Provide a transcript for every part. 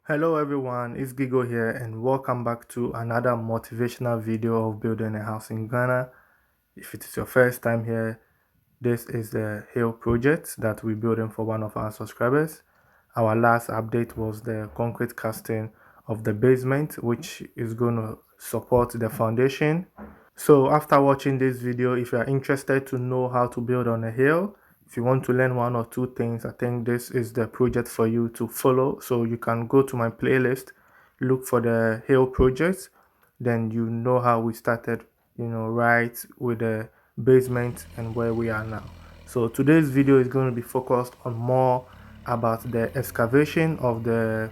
Hello everyone, it's Gigo here and welcome back to another motivational video of building a house in Ghana. If it is your first time here, this is the hill project that we're building for one of our subscribers. Our last update was the concrete casting of the basement, which is going to support the foundation. So after watching this video, if you are interested to know how to build on a hill, if you want to learn one or two things, I think this is the project for you to follow. So you can go to my playlist, look for the hill project, then you know how we started, right with the basement and where we are now. So today's video is going to be focused on more about the excavation of the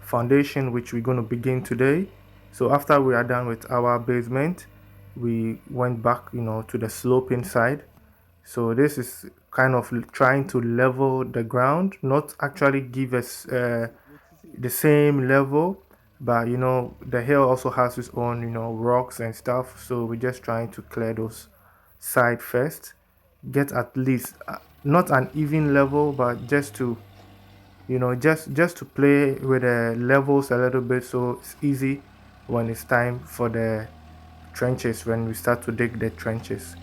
foundation, which we're going to begin today. So after we are done with our basement, we went back, to the sloping side. So this is kind of trying to level the ground, not actually give us the same level, but the hill also has its own, rocks and stuff. So we're just trying to clear those side first, get at least not an even level, but just to just to play with the levels a little bit, so it's easy when it's time for the trenches, when we start to dig the trenches.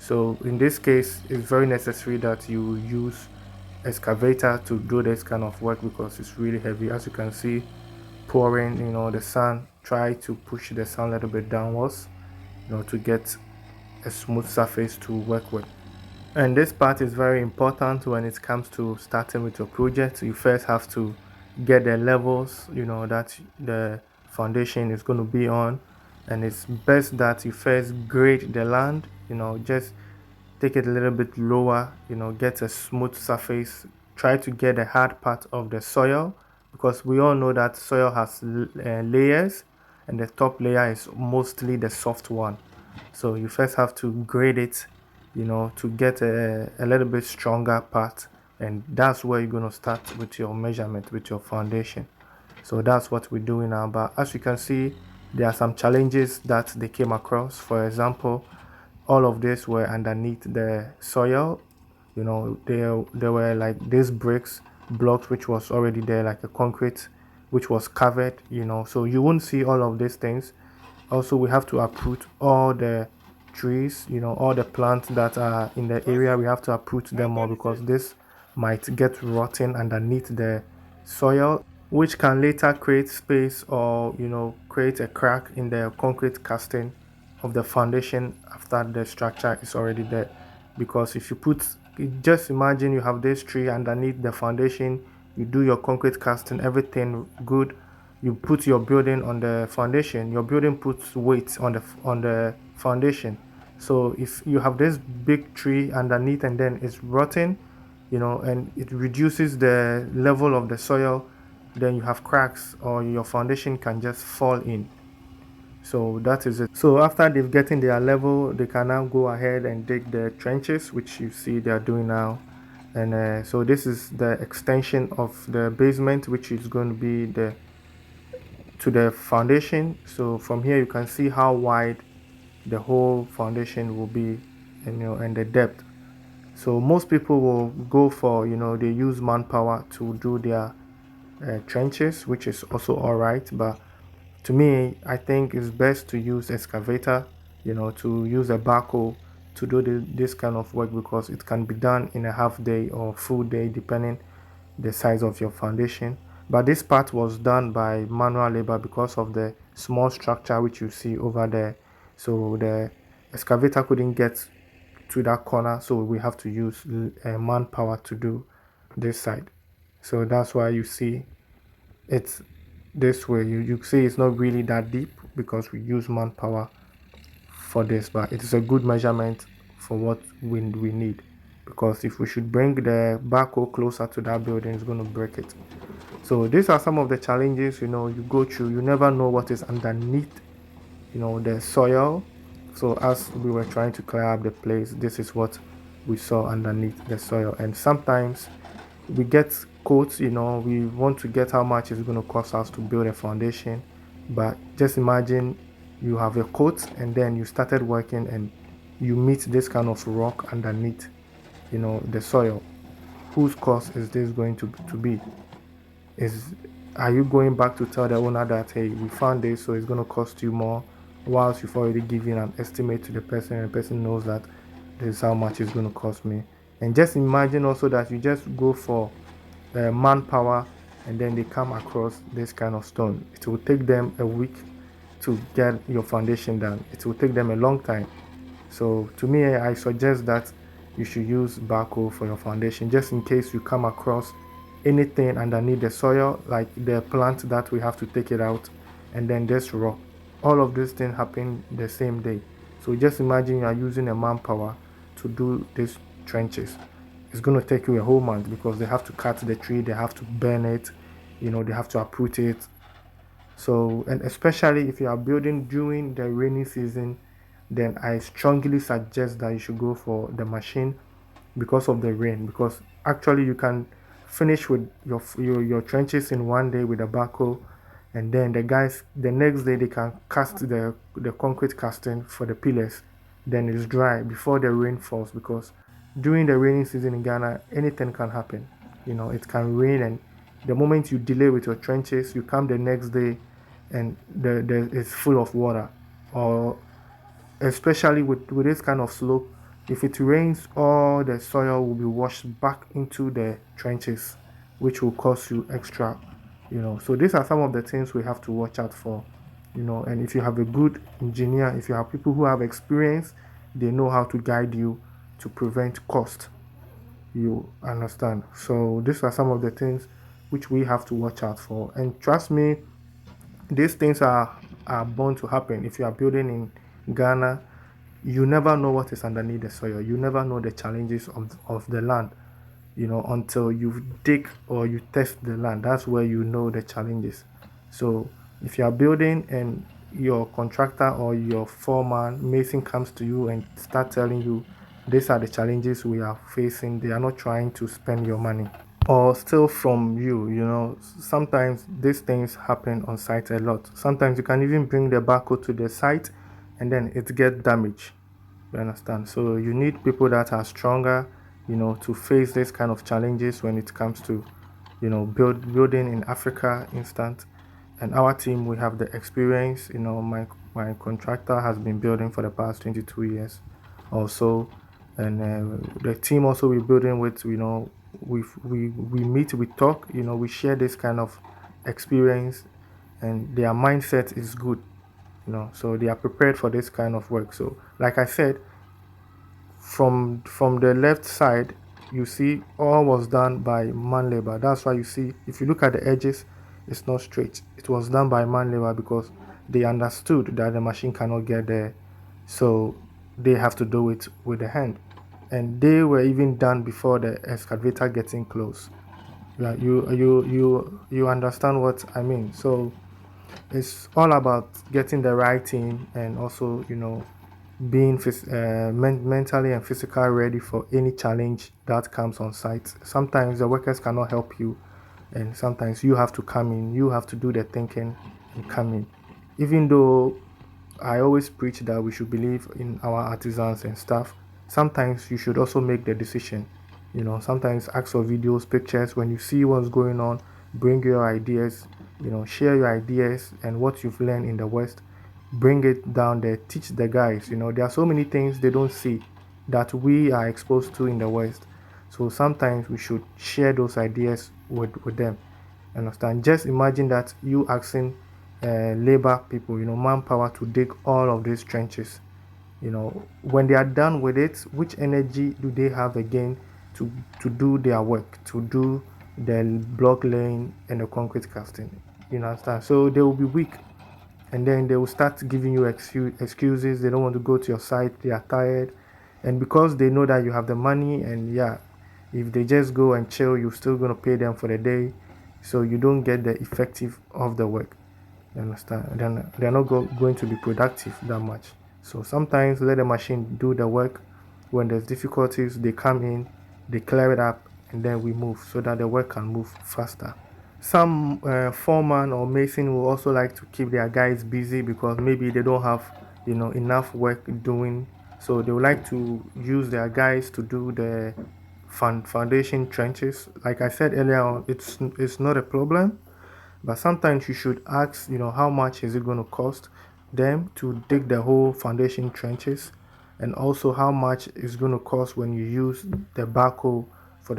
So in this case, it's very necessary that you use excavator to do this kind of work because it's really heavy. As you can see, pouring, the sun, try to push the sun a little bit downwards, to get a smooth surface to work with. And this part is very important when it comes to starting with your project. You first have to get the levels, that the foundation is going to be on. And it's best that you first grade the land, just take it a little bit lower, get a smooth surface. Try to get the hard part of the soil because we all know that soil has layers and the top layer is mostly the soft one. So you first have to grade it, to get a little bit stronger part, and that's where you're going to start with your measurement with your foundation. So that's what we're doing now. But as you can see, there are some challenges that they came across. For example, all of this were underneath the soil. There were like these blocks which was already there, like a concrete which was covered, so you won't see all of these things. Also, we have to uproot all the trees, all the plants that are in the area. We have to uproot them all because this might get rotten underneath the soil, which can later create space or create a crack in the concrete casting of the foundation after the structure is already there. Because if you put, just imagine you have this tree underneath the foundation, you do your concrete casting, everything good, you put your building on the foundation, your building puts weight on the foundation. So if you have this big tree underneath and then it's rotten, and it reduces the level of the soil, then you have cracks or your foundation can just fall in. So that is it. So after they've gotten their level, they can now go ahead and dig the trenches, which you see they are doing now. And so this is the extension of the basement, which is going to be to the foundation. So from here you can see how wide the whole foundation will be, and the depth. So most people will go for, they use manpower to do their trenches, which is also all right, but to me, I think it's best to use excavator, to use a backhoe to do this kind of work because it can be done in a half day or full day depending the size of your foundation. But this part was done by manual labor because of the small structure which you see over there. So the excavator couldn't get to that corner, so we have to use manpower to do this side. So that's why you see it's this way. You see it's not really that deep because we use manpower for this, but it is a good measurement for what we need, because if we should bring the backhoe closer to that building, it's going to break it. So these are some of the challenges, you go through. You never know what is underneath, the soil. So as we were trying to clear up the place, this is what we saw underneath the soil. And sometimes we get quotes, we want to get how much it's going to cost us to build a foundation, but just imagine you have a quote and then you started working and you meet this kind of rock underneath, the soil. Whose cost is this going to be? Is Are you going back to tell the owner that, hey, we found this, so it's going to cost you more, whilst you've already given an estimate to the person, and the person knows that this is how much it's going to cost me? And just imagine also that you just go for manpower, and then they come across this kind of stone. It will take them a week to get your foundation done. It will take them a long time. So to me, I suggest that you should use backhoe for your foundation, just in case you come across anything underneath the soil, like the plant that we have to take it out, and then this rock. All of these things happen the same day. So just imagine you are using a manpower to do these trenches. It's going to take you a whole month because they have to cut the tree, they have to burn it, they have to uproot it. So, and especially if you are building during the rainy season, then I strongly suggest that you should go for the machine because of the rain. Because actually, you can finish with your trenches in one day with a backhoe, and then the guys the next day they can cast the concrete casting for the pillars. Then it's dry before the rain falls, because during the rainy season in Ghana, anything can happen. It can rain, and the moment you delay with your trenches, you come the next day and it's full of water. Or especially with this kind of slope, if it rains, all the soil will be washed back into the trenches, which will cost you extra. So these are some of the things we have to watch out for. And if you have a good engineer, if you have people who have experience, they know how to guide you to prevent cost. You understand? So these are some of the things which we have to watch out for. And trust me, these things are bound to happen. If you are building in Ghana, you never know what is underneath the soil. You never know the challenges of the land, until you dig or you test the land. That's where you know the challenges. So if you are building and your contractor or your foreman mason comes to you and start telling you these are the challenges we are facing, they are not trying to spend your money or steal from you. Sometimes these things happen on site a lot. Sometimes you can even bring the backhoe to the site and then it gets damaged. You understand? So you need people that are stronger, to face this kind of challenges when it comes to, building in Africa instant. And our team, we have the experience. My contractor has been building for the past 22 years or so. And the team also we're building with, we meet, we talk, we share this kind of experience, and their mindset is good. So they are prepared for this kind of work. So like I said, from the left side, you see all was done by man labor. That's why you see, if you look at the edges, it's not straight. It was done by man labor because they understood that the machine cannot get there, so they have to do it with the hand. And they were even done before the excavator getting close. Yeah, you understand what I mean. So it's all about getting the right team, and also being mentally and physically ready for any challenge that comes on site. Sometimes the workers cannot help you, and sometimes you have to come in, you have to do the thinking and come in. Even though I always preach that we should believe in our artisans and stuff, sometimes you should also make the decision. Sometimes ask for videos, pictures. When you see what's going on, bring your ideas, share your ideas and what you've learned in the West, bring it down there, teach the guys. There are so many things they don't see that we are exposed to in the West. So sometimes we should share those ideas with them. Understand? Just imagine that you asking labor people, manpower to dig all of these trenches. When they are done with it, which energy do they have again to do their work, to do the block laying and the concrete casting? You understand? So they will be weak, and then they will start giving you excuses. They don't want to go to your site, they are tired, and because they know that you have the money, and yeah, if they just go and chill, you're still going to pay them for the day, so you don't get the effective of the work. You understand? Then they're not going to be productive that much. So sometimes let the machine do the work. When there's difficulties, they come in, they clear it up, and then we move so that the work can move faster. Some foreman or mason will also like to keep their guys busy because maybe they don't have enough work doing, so they would like to use their guys to do the foundation trenches. Like I said earlier on, it's not a problem. But sometimes you should ask, how much is it going to cost them to dig the whole foundation trenches, and also how much is going to cost when you use the backhoe for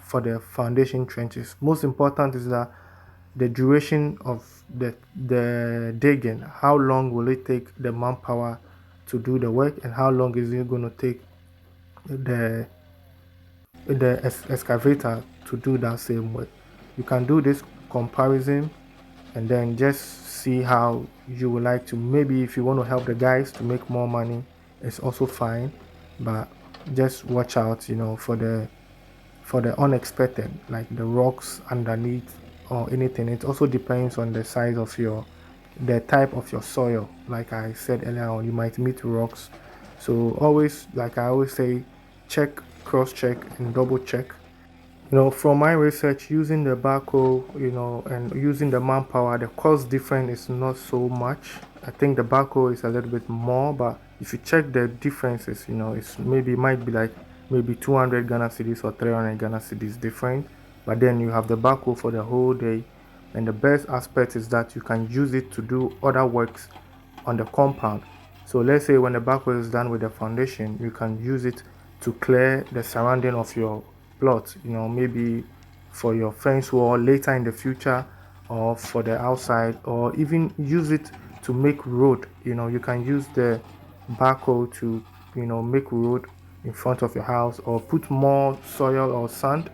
for the foundation trenches. Most important is that the duration of the digging. How long will it take the manpower to do the work, and how long is it going to take the excavator to do that same work? You can do this comparison and then just see how you would like to. Maybe if you want to help the guys to make more money, it's also fine, but just watch out, for the unexpected, like the rocks underneath or anything. It also depends on the size of the type of your soil. Like I said earlier on, you might meet rocks. So always, like I always say, check, cross check, and double check. From my research, using the backhoe, and using the manpower, the cost difference is not so much. I think the backhoe is a little bit more, but if you check the differences, it's maybe it might be like maybe 200 Ghana cedis or 300 Ghana cedis different. But then you have the backhoe for the whole day, and the best aspect is that you can use it to do other works on the compound. So let's say when the backhoe is done with the foundation, you can use it to clear the surrounding of your plot, maybe for your fence wall later in the future, or for the outside, or even use it to make road. You can use the backhoe to, make road in front of your house, or put more soil or sand,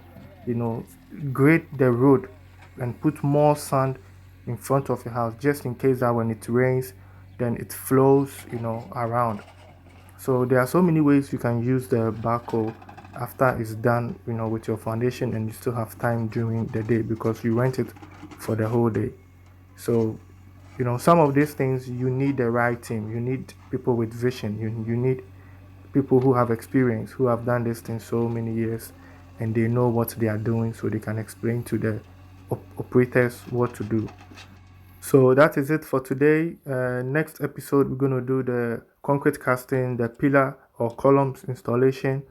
you know, grade the road and put more sand in front of your house, just in case that when it rains, then it flows, around. So there are so many ways you can use the backhoe after it's done, with your foundation, and you still have time during the day because you rent it for the whole day. So, some of these things you need the right team. You need people with vision. You need people who have experience, who have done this thing so many years, and they know what they are doing, so they can explain to the operators what to do. So that is it for today. Next episode, we're going to do the concrete casting, the pillar or columns installation,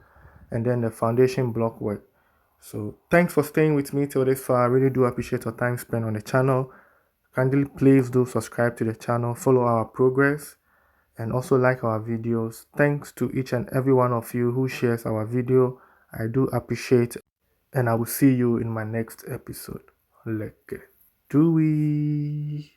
and then the foundation block work. So thanks for staying with me till this far. I really do appreciate your time spent on the channel. Kindly please do subscribe to the channel, follow our progress, and also like our videos. Thanks to each and every one of you who shares our video. I do appreciate, and I will see you in my next episode. Like, do we?